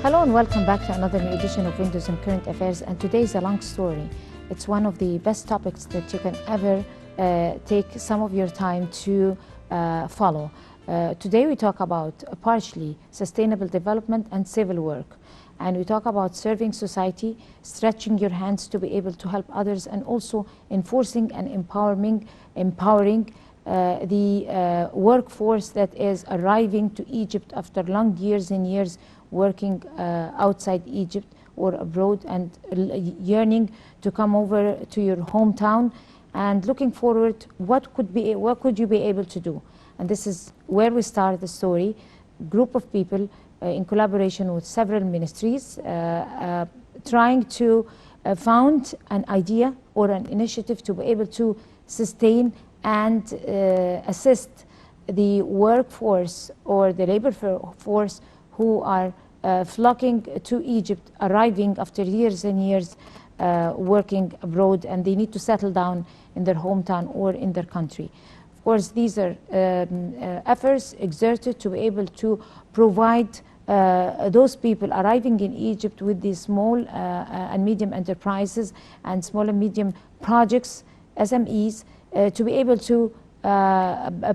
Hello and welcome back to another new edition of Windows and Current Affairs, and today is a long story. It's one of the best topics that you can ever take some of your time to follow. Today we talk about partially sustainable development and civil work, and we talk about serving society, stretching your hands to be able to help others, and also enforcing and empowering the workforce that is arriving to Egypt after long years and years working outside Egypt or abroad and yearning to come over to your hometown and looking forward what could you be able to do. And this is where we start the story. Group of people in collaboration with several ministries trying to found an idea or an initiative to be able to sustain and assist the workforce or the labor force who are flocking to Egypt, arriving after years and years working abroad, and they need to settle down in their hometown or in their country. Of course, these are efforts exerted to be able to provide those people arriving in Egypt with these small and medium enterprises and small and medium projects, SMEs, to be able to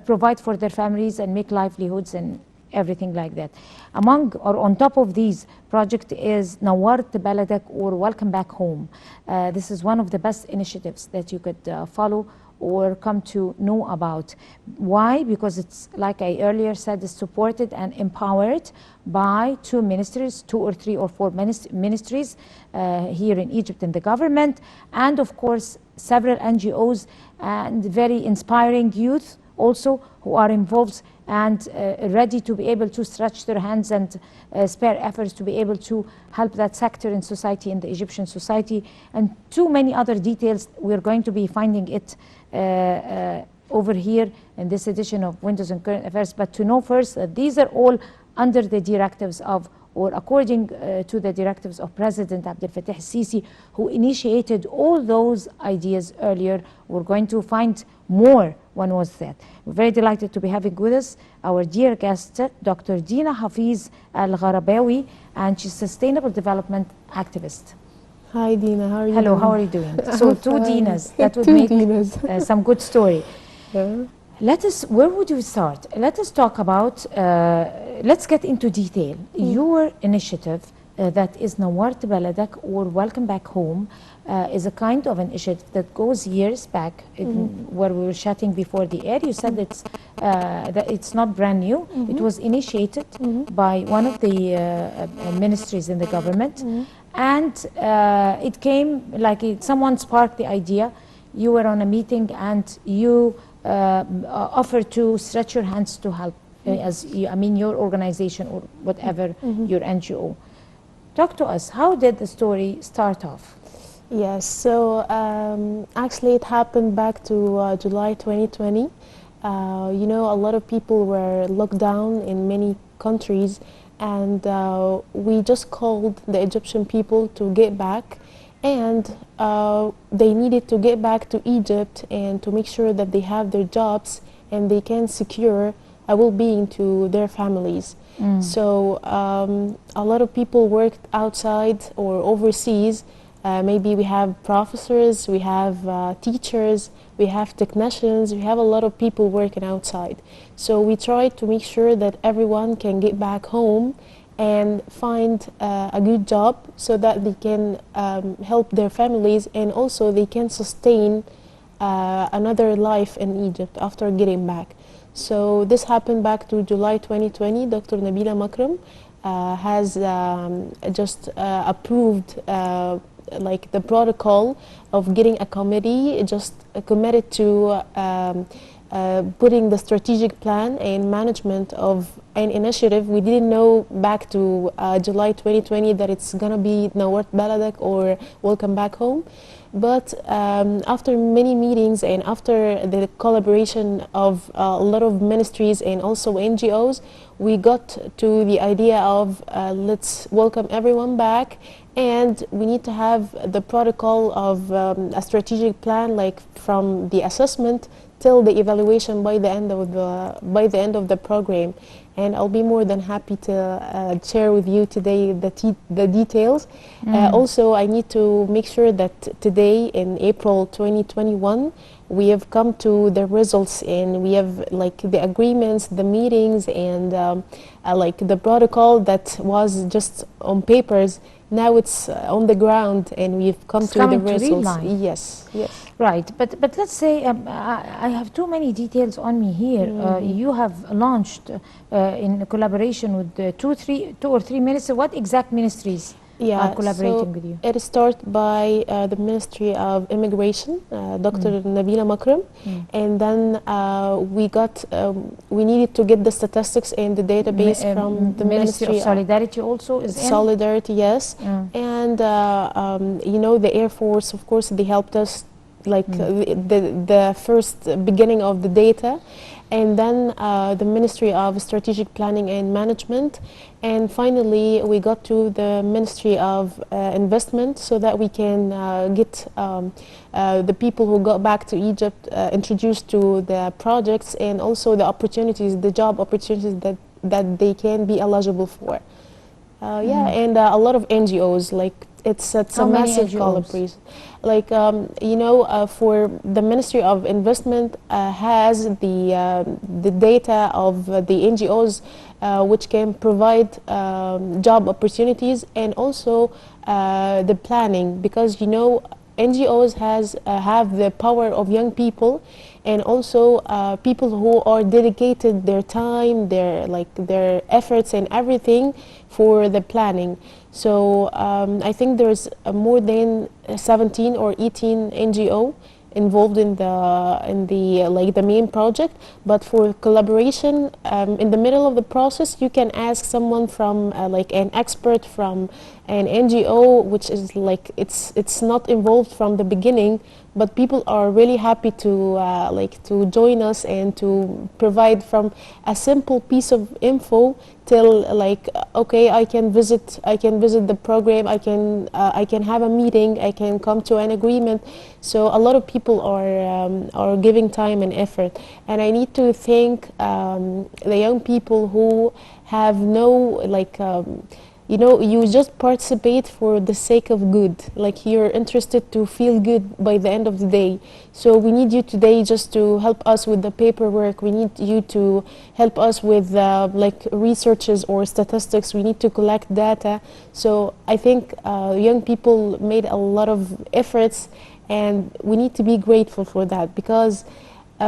provide for their families and make livelihoods and everything like that. Among or on top of these project is Nawart Baladak, or Welcome Back Home. This is one of the best initiatives that you could follow or come to know about. Why? Because it's, like I earlier said, is supported and empowered by two ministries, 2 or 3 or 4 ministries here in Egypt in the government, and of course several NGOs and very inspiring youth also who are involved and ready to be able to stretch their hands and spare efforts to be able to help that sector in society, in the Egyptian society, and too many other details. We're going to be finding it over here in this edition of Windows and Current Affairs. But to know first that these are all under the directives of, or according to the directives of President Abdel Fattah al-Sisi, who initiated all those ideas earlier. We're going to find more. One was that. We're very delighted to be having with us our dear guest, Dr. Dina Al Gharabawy, and she's Sustainable Development Activist. Hi Dina, how are you Hello, doing? how are you doing? So two Dinas, that would Two make Dinas. some good story. Yeah. Where would you start? Let us talk about, let's get into detail. Your initiative that is Nawart Baladak, or Welcome Back Home, is a kind of an initiative that goes years back, where we were chatting before the air. You said that it's not brand new. It was initiated by one of the ministries in the government, and it came like someone sparked the idea. You were on a meeting and you offered to stretch your hands to help, your organization or whatever, your NGO. Talk to us. How did the story start off? Yes, so actually it happened back to July 2020. You know, a lot of people were locked down in many countries, and we just called the Egyptian people to get back, and they needed to get back to Egypt and to make sure that they have their jobs and they can secure a well-being to their families. So a lot of people worked outside or overseas. Maybe we have professors, we have teachers, we have technicians, we have a lot of people working outside. So we tried to make sure that everyone can get back home and find a good job so that they can help their families, and also they can sustain another life in Egypt after getting back. So this happened back to July 2020. Dr. Nabila Makram has just approved like the protocol of getting a committee just committed to putting the strategic plan and management of an initiative. We didn't know back to July 2020 that it's gonna be Nawart Baladak or Welcome Back Home. But after many meetings and after the collaboration of a lot of ministries and also NGOs, we got to the idea of let's welcome everyone back, and we need to have the protocol of a strategic plan, like from the assessment till the evaluation by the end of the program. And I'll be more than happy to share with you today the details. Also, I need to make sure that today in April 2021 we have come to the results, and we have like the agreements, the meetings, and like the protocol that was just on papers. Now it's on the ground, and we've come It's to the coming to real results. life. Yes, yes. Right, but let's say I have too many details on me here. You have launched in collaboration with two or three ministries. What exact ministries are collaborating with you? It starts by the Ministry of Immigration, Dr. Nabila Makram, and then we needed to get the statistics and the database from the Ministry of Solidarity also is Solidarity, yes, and you know, the Air Force, of course, they helped us like the first beginning of the data, and then the Ministry of Strategic Planning and Management, and finally we got to the Ministry of Investment, so that we can get the people who got back to Egypt introduced to the projects, and also the opportunities, the job opportunities that they can be eligible for. Yeah, and a lot of NGOs, like it's a massive collaboration. Like you know, for the Ministry of Investment has the data of the NGOs which can provide job opportunities, and also the planning, because you know NGOs have the power of young people, and also people who are dedicated their time, their efforts and everything for the planning. So I think there's more than 17 or 18 NGO involved in the main project. But for collaboration, in the middle of the process, you can ask someone from like an expert from an NGO, which is like it's not involved from the beginning, but people are really happy to to join us and to provide from a simple piece of info till like okay, I can visit the program, I can have a meeting, I can come to an agreement. So a lot of people are giving time and effort, and I need to thank the young people who have no like you know, you just participate for the sake of good, like you're interested to feel good by the end of the day. So we need you today just to help us with the paperwork, we need you to help us with like researches or statistics, we need to collect data. So I think young people made a lot of efforts, and we need to be grateful for that, because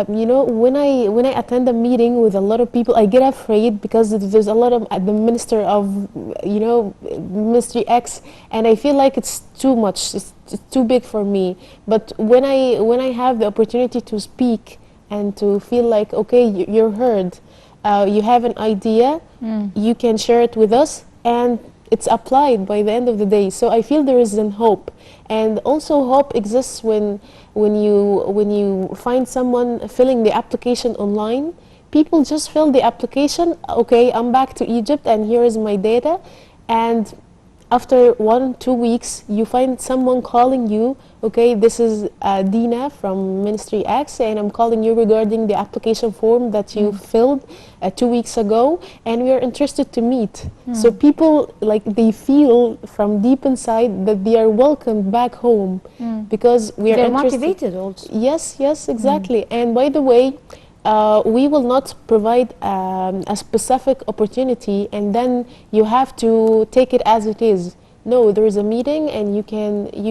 you know, when I attend a meeting with a lot of people, I get afraid because there's a lot of the minister of, you know, Ministry X, and I feel like it's too much, it's too big for me. But when I have the opportunity to speak and to feel like okay, you're heard, you have an idea, you can share it with us, and it's applied by the end of the day. So I feel there is an hope, and also hope exists when you find someone filling the application online. People just fill the application, okay, I'm back to Egypt and here is my data, and after 1-2 weeks you find someone calling you, okay, this is Dina from Ministry X, and I'm calling you regarding the application form that you filled 2 weeks ago, and we are interested to meet. So people, like, they feel from deep inside that they are welcomed back home, because we are They're interested. motivated also. Yes, exactly. And by the way, we will not provide a specific opportunity and then you have to take it as it is. No, there is a meeting and you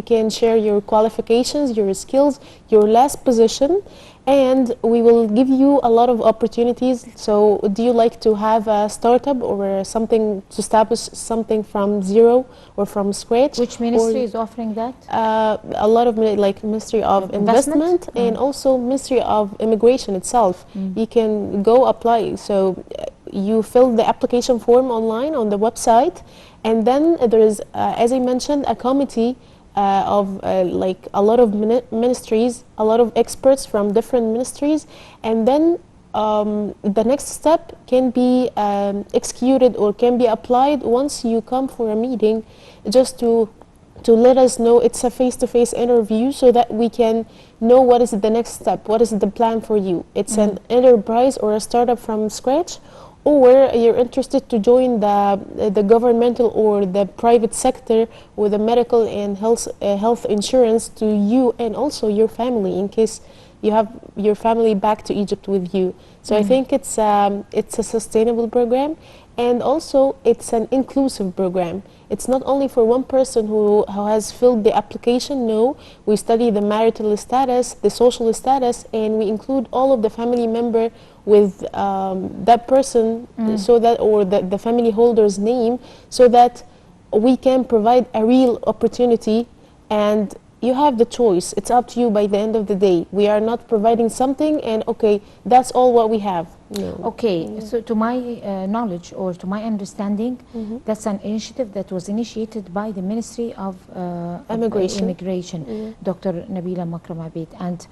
can share your qualifications, your skills, your last position, and we will give you a lot of opportunities. So do you like to have a startup or something, to establish something from zero or from scratch? Which ministry is offering that? A lot of like Ministry of Investment and also Ministry of Immigration itself. You can go apply. So you fill the application form online on the website, and then there is, as I mentioned, a committee of like a lot of ministries, a lot of experts from different ministries, and then the next step can be executed or can be applied once you come for a meeting, just to to let us know. It's a face-to-face interview so that we can know what is the next step, what is the plan for you. It's an enterprise or a startup from scratch, or you're interested to join the governmental or the private sector with the medical and health insurance to you and also your family, in case you have your family back to Egypt with you. So I think it's a sustainable program, and also it's an inclusive program. It's not only for one person who has filled the application. No, we study the marital status, the social status, and we include all of the family member with that person, so that, or the family holder's name, so that we can provide a real opportunity. And you have the choice. It's up to you by the end of the day. We are not providing something and okay, that's all what we have. No. Okay, so to my knowledge or to my understanding, that's an initiative that was initiated by the Ministry of Immigration, Dr. Nabila Makram Abed, and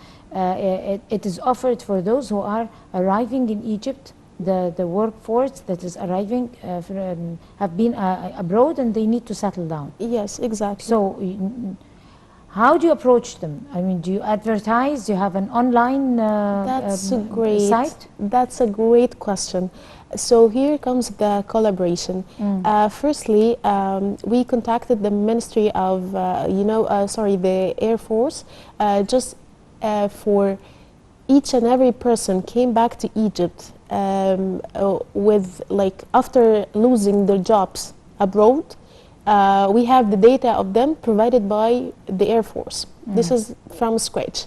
it is offered for those who are arriving in Egypt, the workforce that is arriving have been abroad and they need to settle down. Yes, exactly. So how do you approach them? I mean, do you advertise? Do you have an online site? That's a great question. So here comes the collaboration. Firstly, we contacted the Ministry of, the Air Force, just for each and every person came back to Egypt with, like, after losing their jobs abroad. We have the data of them provided by the Air Force. This is from scratch.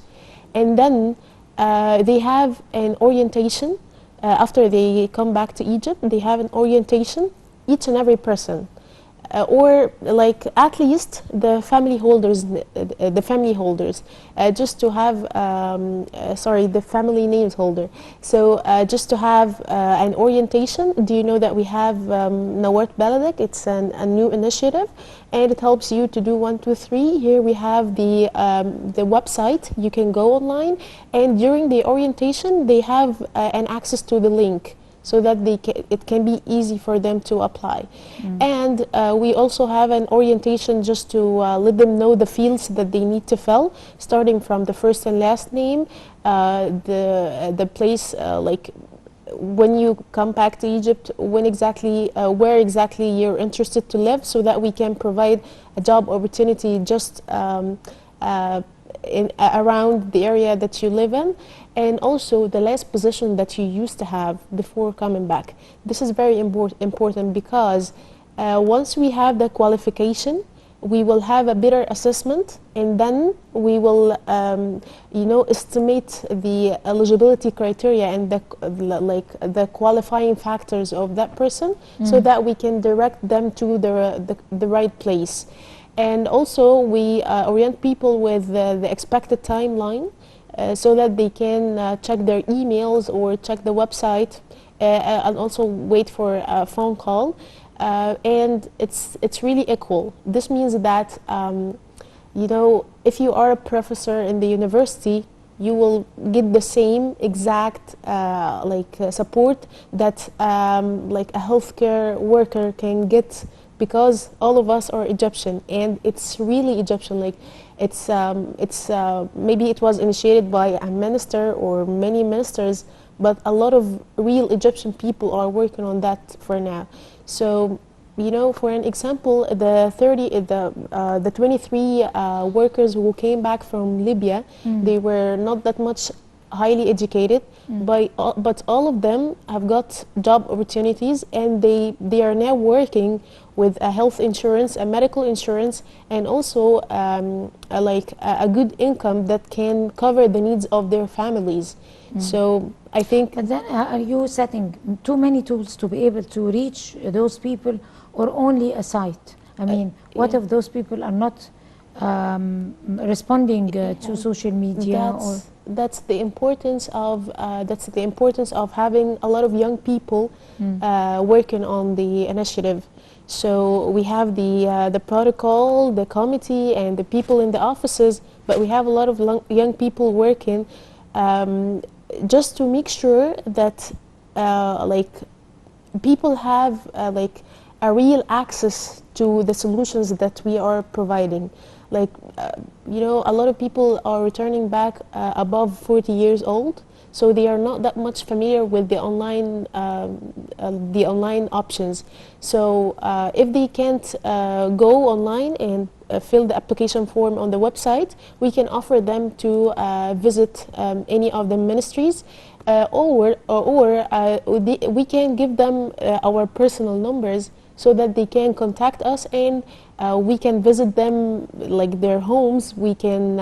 And then they have an orientation. After they come back to Egypt, they have an orientation, each and every person. Or like at least the family holders, just to have, the family names holder. So just to have an orientation. Do you know that we have Nawart Baladek? It's a new initiative, and it helps you to do 1, 2, 3. Here we have the website. You can go online, and during the orientation, they have an access to the link, so that it can be easy for them to apply. And we also have an orientation just to let them know the fields that they need to fill, starting from the first and last name, the place, like when you come back to Egypt, when exactly, where exactly you're interested to live, so that we can provide a job opportunity just around the area that you live in, and also the last position that you used to have before coming back. This is very important because once we have the qualification, we will have a better assessment, and then we will estimate the eligibility criteria and the qualifying factors of that person, so that we can direct them to the right place. And also we orient people with the expected timeline, so that they can check their emails or check the website, and also wait for a phone call. And it's really equal. This means that if you are a professor in the university, you will get the same exact support that like a healthcare worker can get, because all of us are Egyptian, and it's really Egyptian. Like it's maybe it was initiated by a minister or many ministers, but a lot of real Egyptian people are working on that for now. So, for an example, the 23 workers who came back from Libya, they were not that much highly educated, but all of them have got job opportunities, and they are now working with a health insurance, a medical insurance, and also a good income that can cover the needs of their families. So I think. And then are you setting too many tools to be able to reach those people, or only a site? I mean, what if those people are not responding to social media? That's the importance of having a lot of young people working on the initiative. So we have the protocol, the committee, and the people in the offices, but we have a lot of young people working just to make sure that people have a real access to the solutions that we are providing. Like, you know, a lot of people are returning back above 40 years old, so they are not that much familiar with the online options. So if they can't go online and fill the application form on the website, we can offer them to visit any of the ministries, we can give them our personal numbers so that they can contact us, and we can visit them, like their homes. We can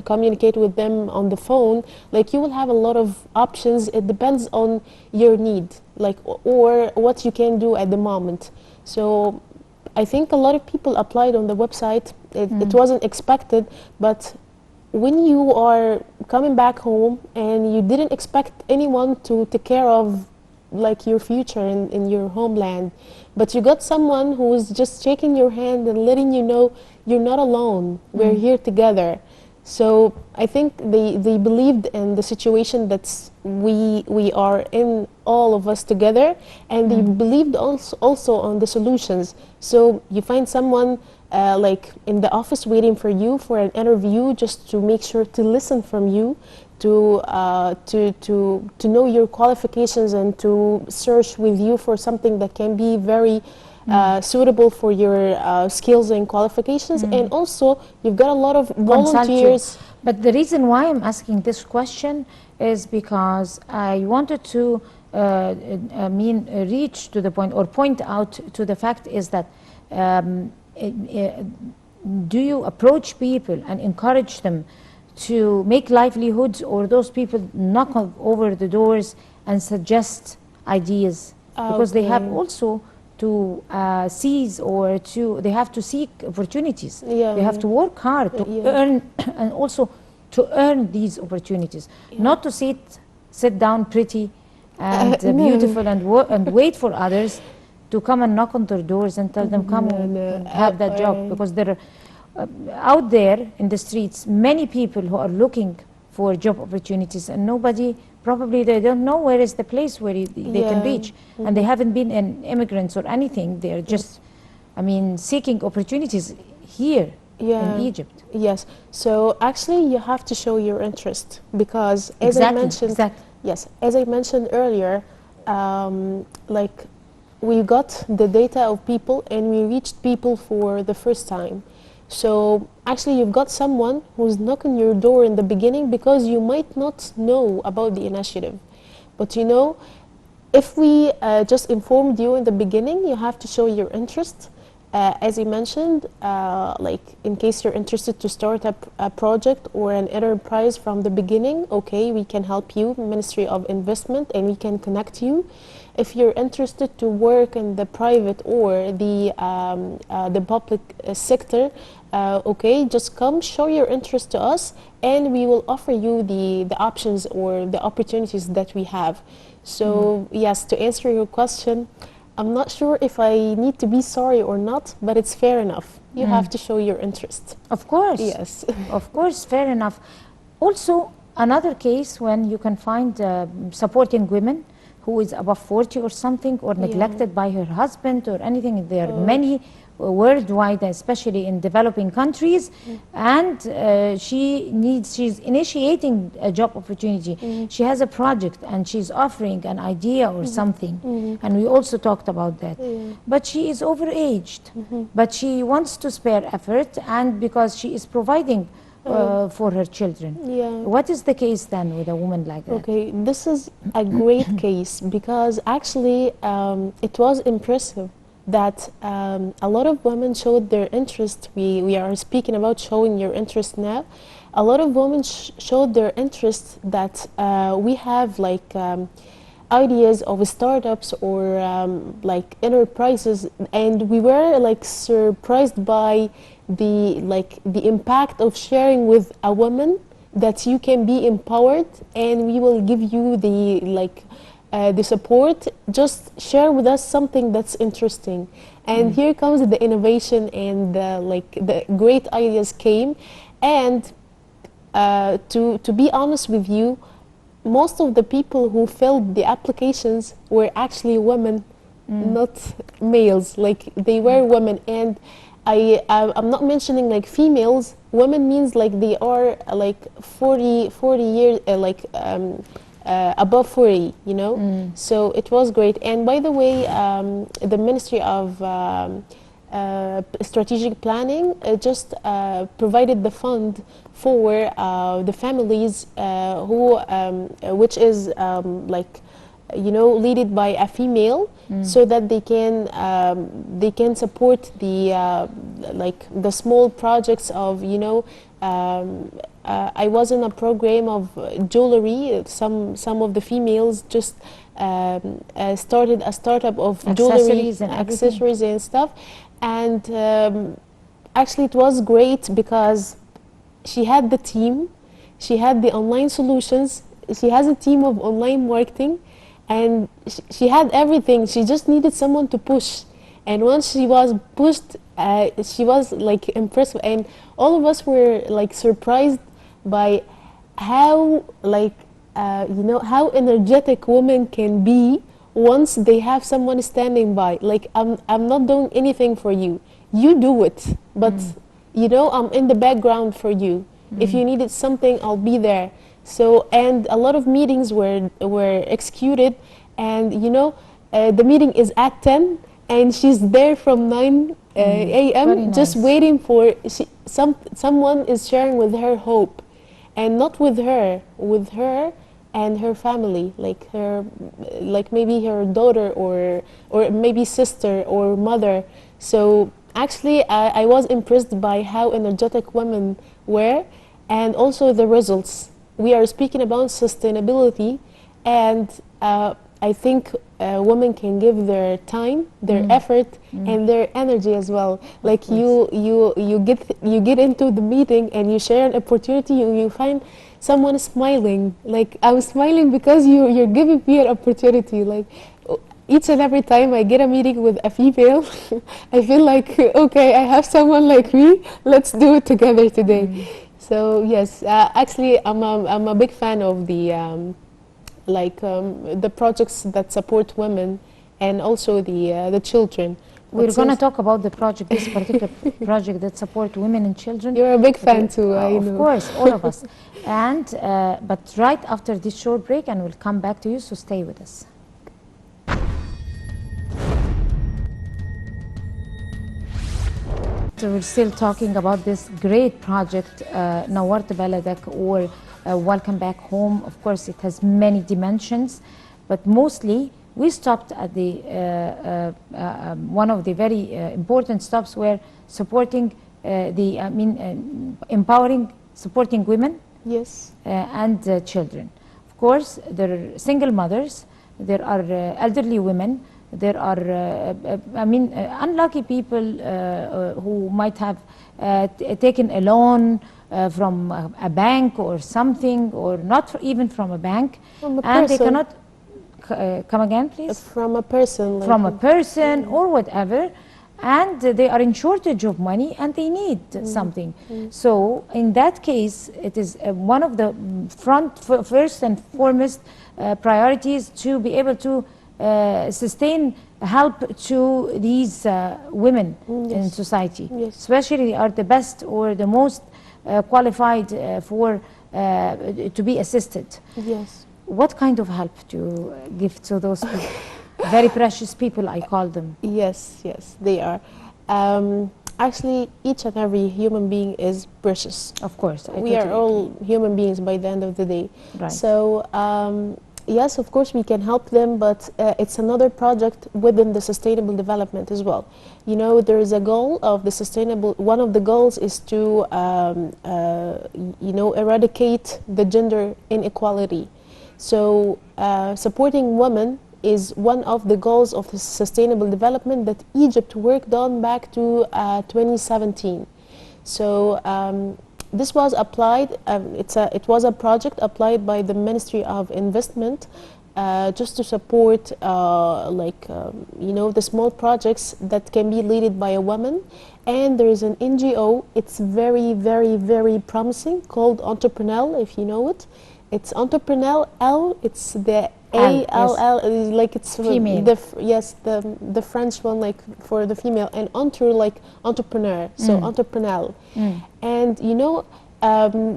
communicate with them on the phone. Like, you will have a lot of options. It depends on your need, like, or what you can do at the moment. So I think a lot of people applied on the website. It wasn't expected, but when you are coming back home and you didn't expect anyone to take care of, like, your future in your homeland, but you got someone who is just shaking your hand and letting you know you're not alone, we're here together. So I think they believed in the situation that we are in, all of us together, and they believed also on the solutions. So you find someone like in the office waiting for you for an interview, just to make sure to listen from you, to know your qualifications, and to search with you for something that can be very suitable for your skills and qualifications. And also you've got a lot of volunteers. But the reason why I'm asking this question is because I wanted to reach to the point, or point out to the fact, is that do you approach people and encourage them to make livelihoods, or those people knock over the doors and suggest ideas? Because they have also to seize, or they have to seek opportunities. They have to work hard to earn, and also to earn these opportunities, not to sit down pretty and beautiful and wait for others to come and knock on their doors and tell them, come and have that job. Because there are out there in the streets many people who are looking for job opportunities, and nobody, probably they don't know where is the place where they can reach. And they haven't been immigrants or anything. They're just, I mean, seeking opportunities here in Egypt. Yes. So actually you have to show your interest, because as I mentioned, yes, as I mentioned earlier, like, we got the data of people and we reached people for the first time. So actually you've got someone who's knocking your door in the beginning, because you might not know about the initiative. But you know, if we just informed you in the beginning, you have to show your interest. As I mentioned, like, in case you're interested to start up a project or an enterprise from the beginning, okay, we can help you, Ministry of Investment, and we can connect you. If you're interested to work in the private or the public sector, okay, just come, show your interest to us, and we will offer you the options or the opportunities that we have. So yes, to answer your question, I'm not sure if I need to be sorry or not, but it's fair enough. You have to show your interest. Of course. Yes. Of course, fair enough. Also, another case when you can find supporting women who is above 40 or something, or neglected by her husband or anything. There are many worldwide, especially in developing countries, and she's initiating a job opportunity. She has a project and she's offering an idea or something, and we also talked about that. But she is overaged, but she wants to spare effort, and because she is providing for her children. What is the case then with a woman like that? Okay, this is a great case, because actually it was impressive that a lot of women showed their interest. We are speaking about showing your interest now. A lot of women showed their interest that we have, like, ideas of startups or like enterprises, and we were, like, surprised by the impact of sharing with a woman that you can be empowered, and we will give you the support. Just share with us something that's interesting. And here comes the innovation, and the great ideas came. And to be honest with you, most of the people who filled the applications were actually women not males. Like they were women, and I'm not mentioning like females. Women means like they are like 40 years, above 40, you know. So it was great. And by the way, the Ministry of Strategic Planning just provided the fund for the families who, which is like, you know, leaded by a female, so that they can support the like the small projects of, you know, I was in a program of jewelry. Some of the females just started a startup of jewelry Accessories and everything. accessories and stuff, and actually it was great because she had the team, she had the online solutions, she has a team of online marketing, and she had everything. She just needed someone to push, and once she was pushed, she was like impressed, and all of us were like surprised by how like you know, how energetic women can be once they have someone standing by. Like, I'm not doing anything for you, you do it, but you know, I'm in the background for you. If you needed something, I'll be there. So, and a lot of meetings were executed, and you know, the meeting is at 10, and she's there from 9 a.m. Very just nice. waiting for someone is sharing with her hope, and not with her and her family, like her, like maybe her daughter or maybe sister or mother. So actually, I was impressed by how energetic women were, and also the results. We are speaking about sustainability, and I think women can give their time, their effort, and their energy as well. Like you get into the meeting and you share an opportunity. You find someone smiling. Like, I'm smiling because you're giving me an opportunity. Like, each and every time I get a meeting with a female, I feel like, okay, I have someone like me. Let's do it together today. So yes, actually, I'm a big fan of the the projects that support women, and also the children. We're But going to since talk about the project, this particular project that support women and children. you're a big fan too, I Of know. course, all of us. And but right after this short break, and we'll come back to you. So stay with us. So we're still talking about this great project, Nawart Baladak, or Welcome Back Home. Of course, it has many dimensions, but mostly we stopped at the one of the very important stops were supporting empowering, supporting women Yes. and children. Of course, there are single mothers, there are elderly women, there are unlucky people who might have taken a loan from a bank or something, or not even from a bank, From a and they person. cannot come again, please. From a person. Like, From a person or whatever, and they are in shortage of money and they need something. So in that case, it is one of the first and foremost priorities to be able to sustain help to these women in society. Yes. Especially they are the best or the most qualified for to be assisted. yes. What kind of help do you give to those people? Very precious people, I call them. Yes, yes, they are. Actually, each and every human being is precious. Of course, I We are totally all human beings by the end of the day. Right. So, yes, of course, we can help them, but it's another project within the sustainable development as well. You know, there is a goal of the sustainable, one of the goals is to, you know, eradicate the gender inequality. So, supporting women is one of the goals of the sustainable development that Egypt worked on back to 2017. So this was applied, it was a project applied by the Ministry of Investment just to support you know, the small projects that can be led by a woman. And there is an NGO, it's very, very, very promising, called Entrepreneur, if you know it. It's Entrepreneur L, it's the Al, yes. ALL is like it's Female. yes, the French one, like for the female, and like entrepreneur, so entrepreneurial. And you know,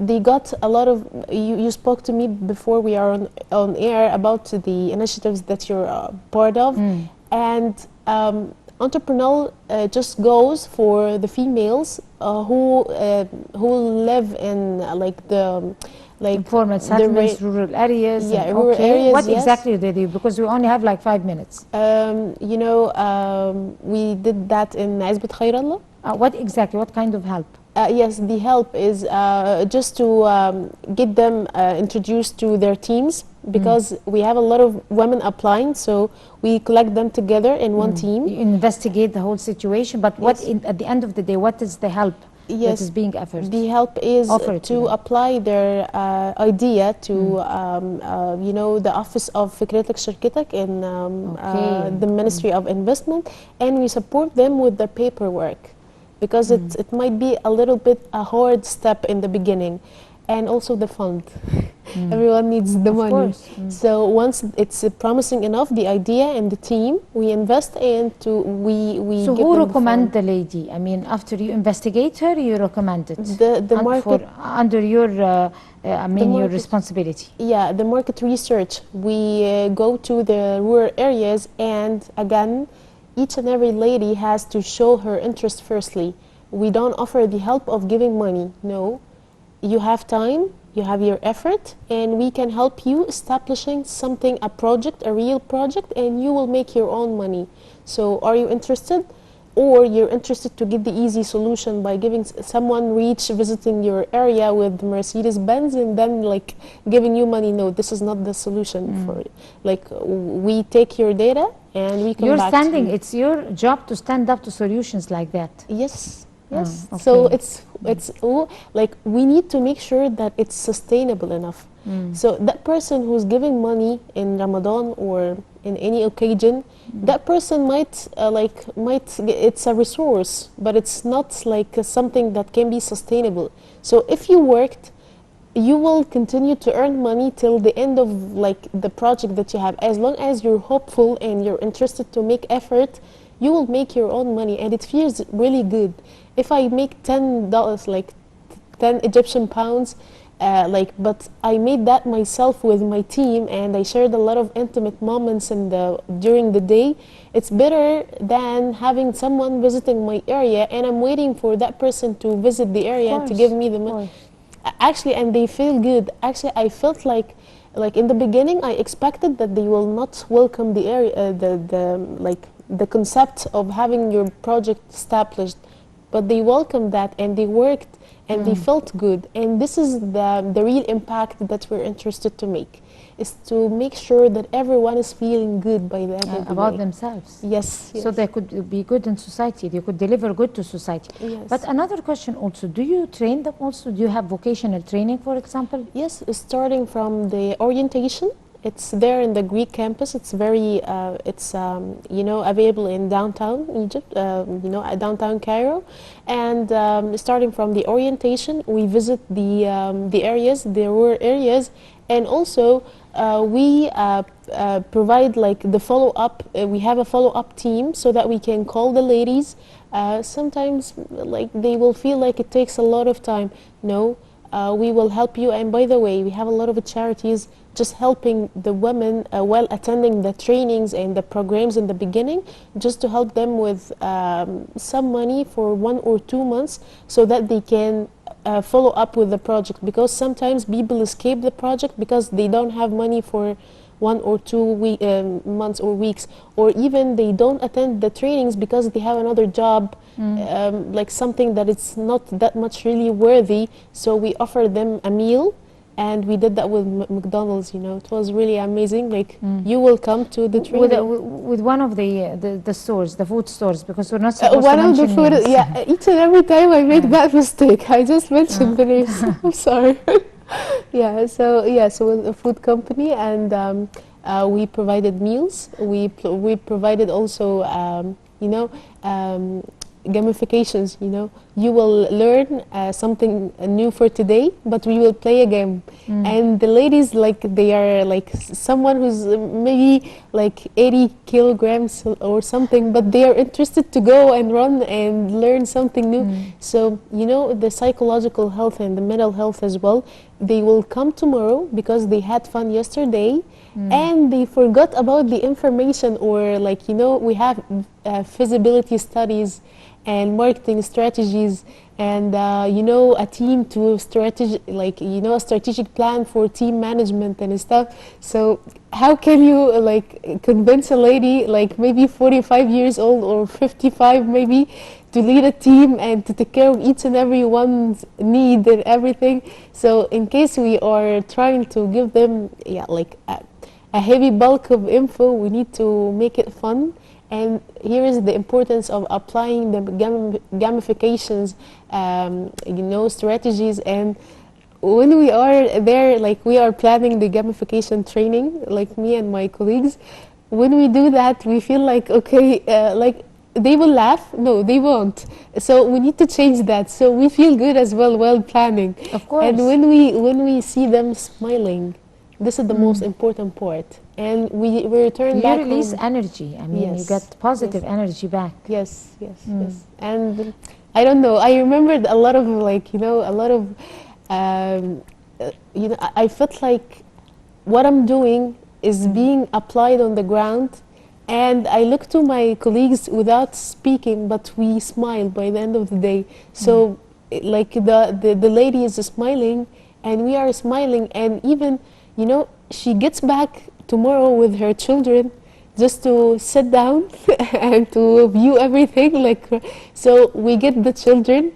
they got a lot of, you spoke to me before we are on air about the initiatives that you're part of, and entrepreneurial just goes for the females who live in like the Informal settlements, rural areas. yeah, and, rural okay. areas, What yes. exactly do they do? Because we only have like 5 minutes. You know, we did that in Azbut Khairallah. What exactly? What kind of help? Yes, the help is just to get them introduced to their teams, because we have a lot of women applying, so we collect them together in one team. You investigate the whole situation, but what Yes. at the end of the day, what is the help that Yes, is being offered? the help is Offered to to them. apply their idea to you know, the office of Fikretek Shirketek in Okay. the Ministry of Investment, and we support them with the paperwork, because it might be a little bit a hard step in the beginning, and also the fund. Everyone needs the Of money. course. So once it's promising enough, the idea and the team, we invest into, we So give who them the recommend fund. the lady? I mean, after you investigate her, you recommend it. The And market, under your, I mean, your market- responsibility. yeah, the market research. We go to the rural areas, and again, each and every lady has to show her interest firstly. We don't offer the help of giving money. No, you have time, you have your effort, and we can help you establishing something, a project, a real project, and you will make your own money. So are you interested? Or you're interested to get the easy solution by giving someone reach visiting your area with Mercedes Benz and then like giving you money? No, this is not the solution for it. Like we take your data and we come You're back standing, to you. it's your job to stand up to solutions like that. Yes, yes. okay. So it's all like we need to make sure that it's sustainable enough. So that person who's giving money in Ramadan or in any occasion, that person might it's a resource, but it's not like something that can be sustainable. So if you worked, you will continue to earn money till the end of like the project that you have. As long as you're hopeful and you're interested to make effort, you will make your own money, and it feels really good. If I make $10, like 10 Egyptian pounds, but I made that myself with my team, and I shared a lot of intimate moments during the day. It's better than having someone visiting my area, and I'm waiting for that person to visit the area and to give me the money. Actually, and they feel good. Actually, I felt like in the beginning, I expected that they will not welcome the area, the concept of having your project established, but they welcomed that, and they worked, and they felt good. And this is the real impact that we're interested to make, is to make sure that everyone is feeling good by the end of the About day. themselves. Yes, So yes. they could be good in society, they could deliver good to society. Yes. But another question also, do you train them also? Do you have vocational training, for example? Yes, starting from the orientation. It's there in the Greek campus. It's very, available in downtown Egypt, downtown Cairo. And starting from the orientation, we visit the areas, the rural areas, and also we provide like the follow-up. We have a follow-up team so that we can call the ladies. Sometimes like they will feel like it takes a lot of time. No, we will help you. And by the way, we have a lot of charities just helping the women while attending the trainings and the programs in the beginning, just to help them with some money for 1 or 2 months so that they can follow up with the project. Because sometimes people escape the project because they don't have money for 1 or 2 months or weeks, or even they don't attend the trainings because they have another job, like something that it's not that much really worthy. So we offer them a meal, and we did that with McDonald's. It was really amazing. Like you will come to the training With one of the stores, the food stores, because we're not supposed one to of the mention food. names. Yeah, each and every time I make that mistake, I just mentioned the names. I'm sorry. So with a food company, and we provided meals. We provided also gamifications. You know, you will learn something new for today, but we will play a game. And the ladies, like, they are like someone who's maybe like 80 kilograms or something, but they are interested to go and run and learn something new. So, you know, the psychological health and the mental health as well, they will come tomorrow because they had fun yesterday, and they forgot about the information, or like, you know, we have feasibility studies and marketing strategies, and you know, a team to strategy, like, you know, a strategic plan for team management and stuff. So how can you like convince a lady like maybe 45 years old or 55 maybe to lead a team and to take care of each and every one's need and everything? So in case we are trying to give them, yeah, like a heavy bulk of info, we need to make it fun. And here is the importance of applying the gamifications, you know, strategies. And when we are there, like we are planning the gamification training, like me and my colleagues, when we do that, we feel like, okay, like they will laugh. No, they won't. So we need to change that. So we feel good as well while planning. Of course. And when we see them smiling, this is the most important part. And we return back you release home. energy. I mean, you Yes. get positive Yes. energy back. Yes, yes, yes. And I don't know, I remembered a lot of, like, you know, a lot of, you know, I felt like what I'm doing is being applied on the ground. And I look to my colleagues without speaking, but we smile by the end of the day. So, like, the lady is smiling, and we are smiling, and even, you know, she gets back tomorrow with her children just to sit down and to view everything. Like, so we get the children,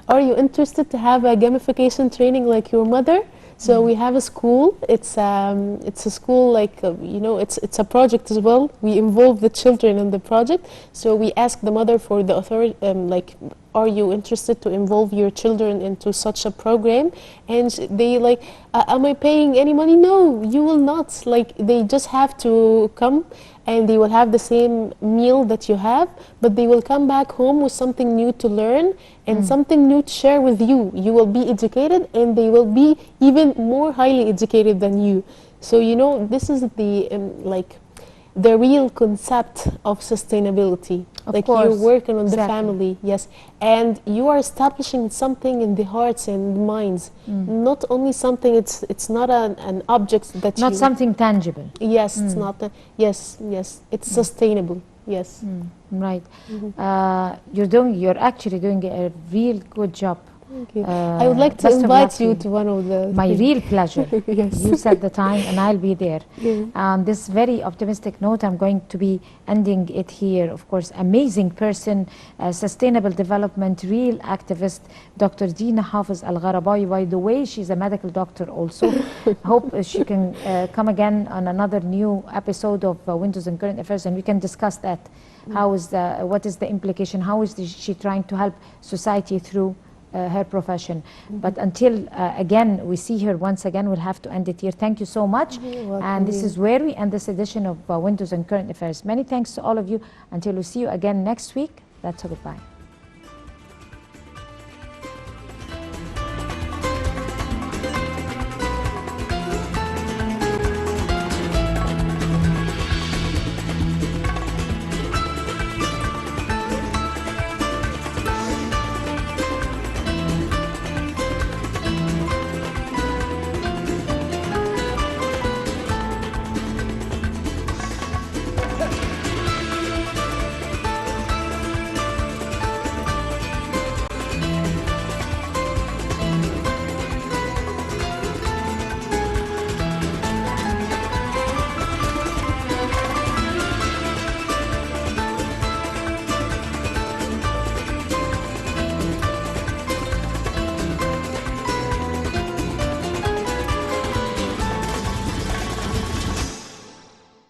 are you interested to have a gamification training like your mother? So we have a school. It's a school, like, you know, it's a project as well. We involve the children in the project. So we ask the mother for the authority, like, are you interested to involve your children into such a program? And they like, am I paying any money? No, you will not. Like, they just have to come, and they will have the same meal that you have, but they will come back home with something new to learn and something new to share with you. You will be educated, and they will be even more highly educated than you. So, you know, this is the like the real concept of sustainability. Of like course. you're working on Exactly. the family, yes, and you are establishing something in the hearts and minds. Not only something, it's not an object that Not you, something tangible. yes, it's not yes, it's sustainable, yes. Right. You're actually doing a real good job. Thank you. I would like to best of luck invite to you you. to one of the My real pleasure. Yes. You set the time, and I'll be there. Yeah. On this very optimistic note, I'm going to be ending it here. Of course, amazing person, sustainable development, real activist, Dr. Dina Al Gharabawy. By the way, she's a medical doctor also. Hope she can come again on another new episode of Windows and Current Affairs, and we can discuss that. How is what is the implication? How is she trying to help society through her profession? But until again we see her once again, we'll have to end it here. Thank you so much. And this is where we end this edition of Windows and Current Affairs. Many thanks to all of you. Until we see you again next week, that's a goodbye.